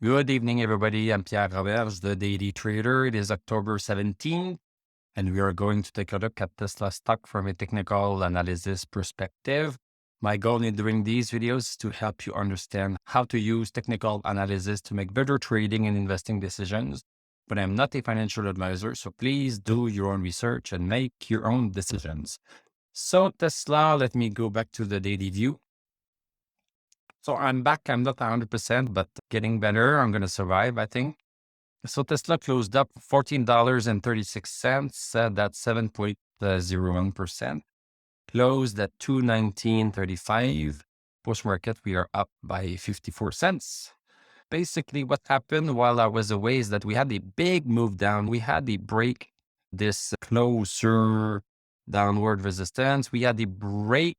Good evening, everybody. I'm Pierre Roberge, the Daily Trader. It is October 17th, and we are going to take a look at Tesla stock from a technical analysis perspective. My goal in doing these videos is to help you understand how to use technical analysis to make better trading and investing decisions. But I'm not a financial advisor, so please do your own research and make your own decisions. So Tesla, let me go back to the daily view. So I'm back. I'm not 100%, but getting better. I'm going to survive, I think. So Tesla closed up $14.36. That's 7.01%. Closed at $219.35. Post market, we are up by 54 cents. Basically, what happened while I was away is that we had a big move down. We had a break, this closer downward resistance. We had a break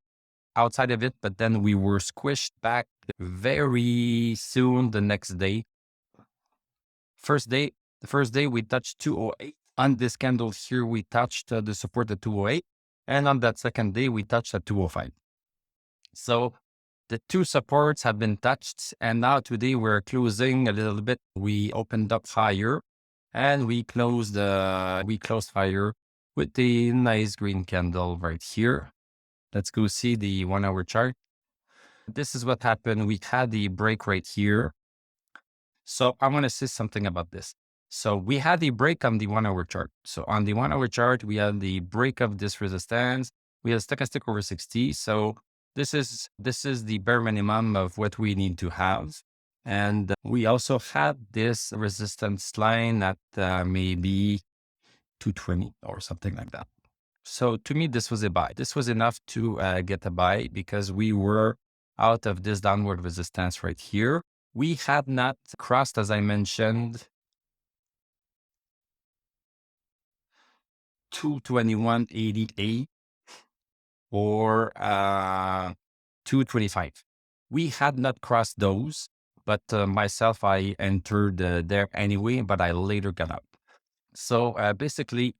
outside of it, but then we were squished back very soon the next day. The first day we touched 208. On this candle here, we touched the support at 208. And on that second day, we touched at 205. So the two supports have been touched. And now today we're closing a little bit. We opened up higher and we closed higher with a nice green candle right here. Let's go see the 1 hour chart. This is what happened. We had the break right here. So I want to say something about this. So we had the break on the 1 hour chart. So on the 1 hour chart, we had the break of this resistance. We had stochastic over 60. So this is the bare minimum of what we need to have. And we also had this resistance line at maybe 220 or something like that. So to me, this was a buy. This was enough to get a buy because we were out of this downward resistance right here. We had not crossed, as I mentioned, 221.88 or 225. We had not crossed those, but myself, I entered there anyway, but I later got out. So basically,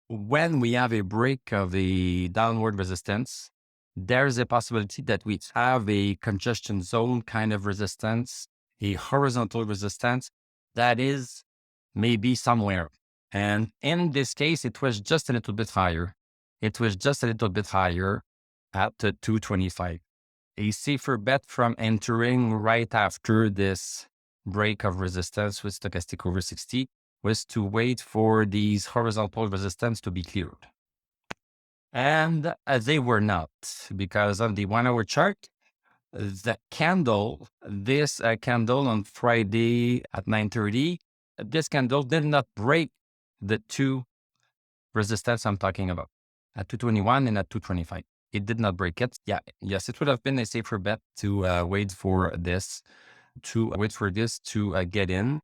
when we have a break of a downward resistance, there's a possibility that we have a congestion zone kind of resistance, a horizontal resistance that is maybe somewhere. And in this case, it was just a little bit higher. It was just a little bit higher at 225. A safer bet from entering right after this break of resistance with stochastic over 60 was to wait for these horizontal resistance to be cleared. And they were not, because on the 1 hour chart, the candle, this candle on Friday at 9:30, this candle did not break the two resistance I'm talking about at 221 and at 225. It did not break it. Yes, it would have been a safer bet to wait for this to get in.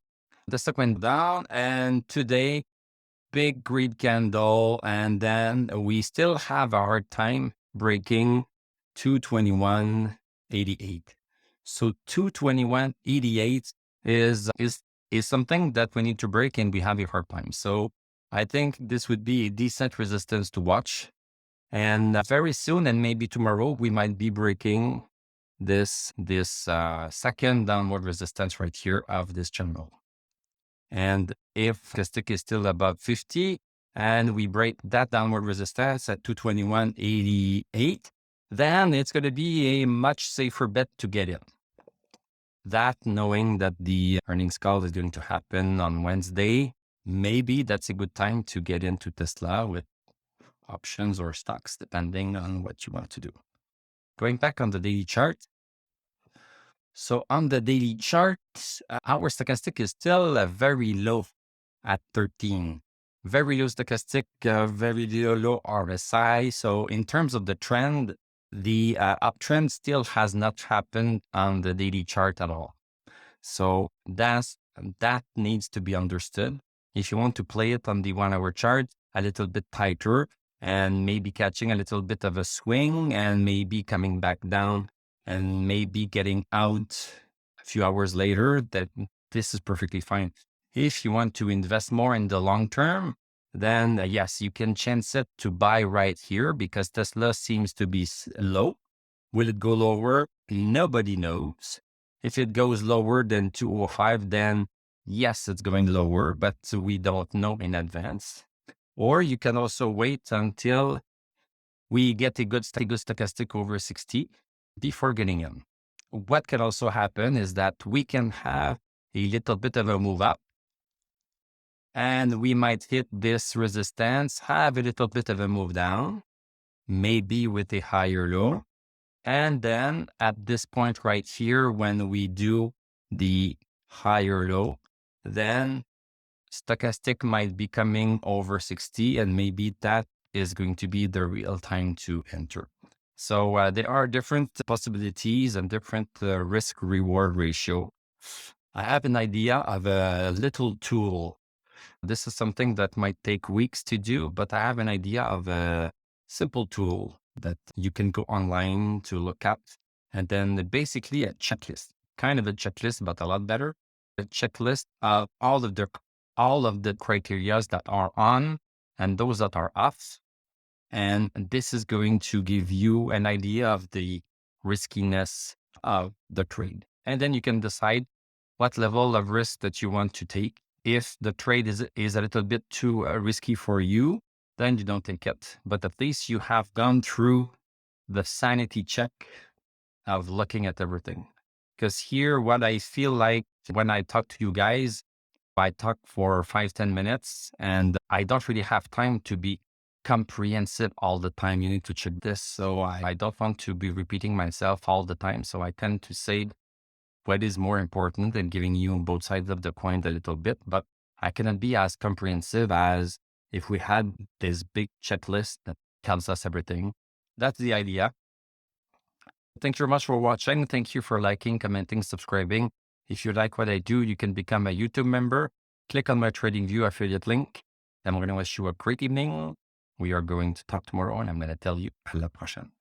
The stock went down, and today, big green candle, and then we still have a hard time breaking 221.88. So 221.88 is something that we need to break, and we have a hard time. So I think this would be a decent resistance to watch. And very soon, and maybe tomorrow, we might be breaking this second downward resistance right here of this channel. And if the stick is still above 50 and we break that downward resistance at 221.88, then it's going to be a much safer bet to get in. That, knowing that the earnings call is going to happen on Wednesday, maybe that's a good time to get into Tesla with options or stocks, depending on what you want to do. Going back on the daily chart. So on the daily chart, our stochastic is still very low at 13. Very low stochastic, very low RSI. So in terms of the trend, the uptrend still has not happened on the daily chart at all. So that needs to be understood. If you want to play it on the 1 hour chart, a little bit tighter and maybe catching a little bit of a swing and maybe coming back down and maybe getting out a few hours later, that this is perfectly fine. If you want to invest more in the long term, then yes, you can chance it to buy right here because Tesla seems to be low. Will it go lower? Nobody knows. If it goes lower than 205, then yes, it's going lower, but we don't know in advance. Or you can also wait until we get a good stochastic over 60 before getting in. What can also happen is that we can have a little bit of a move up, and we might hit this resistance, have a little bit of a move down, maybe with a higher low. And then at this point right here, when we do the higher low, then stochastic might be coming over 60, and maybe that is going to be the real time to enter. So there are different possibilities and different risk reward ratio. I have an idea of a little tool. This is something that might take weeks to do, but I have an idea of a simple tool that you can go online to look at. And then basically a checklist, kind of a checklist, but a lot better. A checklist of all of the criterias that are on and those that are off. And this is going to give you an idea of the riskiness of the trade. And then you can decide what level of risk that you want to take. If the trade is a little bit too risky for you, then you don't take it. But at least you have gone through the sanity check of looking at everything. Because here, what I feel like when I talk to you guys, I talk for 5-10 minutes, and I don't really have time to be comprehensive all the time. You need to check this. So I don't want to be repeating myself all the time. So I tend to say what is more important and giving you both sides of the coin a little bit, but I cannot be as comprehensive as if we had this big checklist that tells us everything. That's the idea. Thank you very much for watching. Thank you for liking, commenting, subscribing. If you like what I do, you can become a YouTube member. Click on my TradingView affiliate link. I'm going to wish you a great evening. We are going to talk tomorrow, and I'm going to tell you à la prochaine.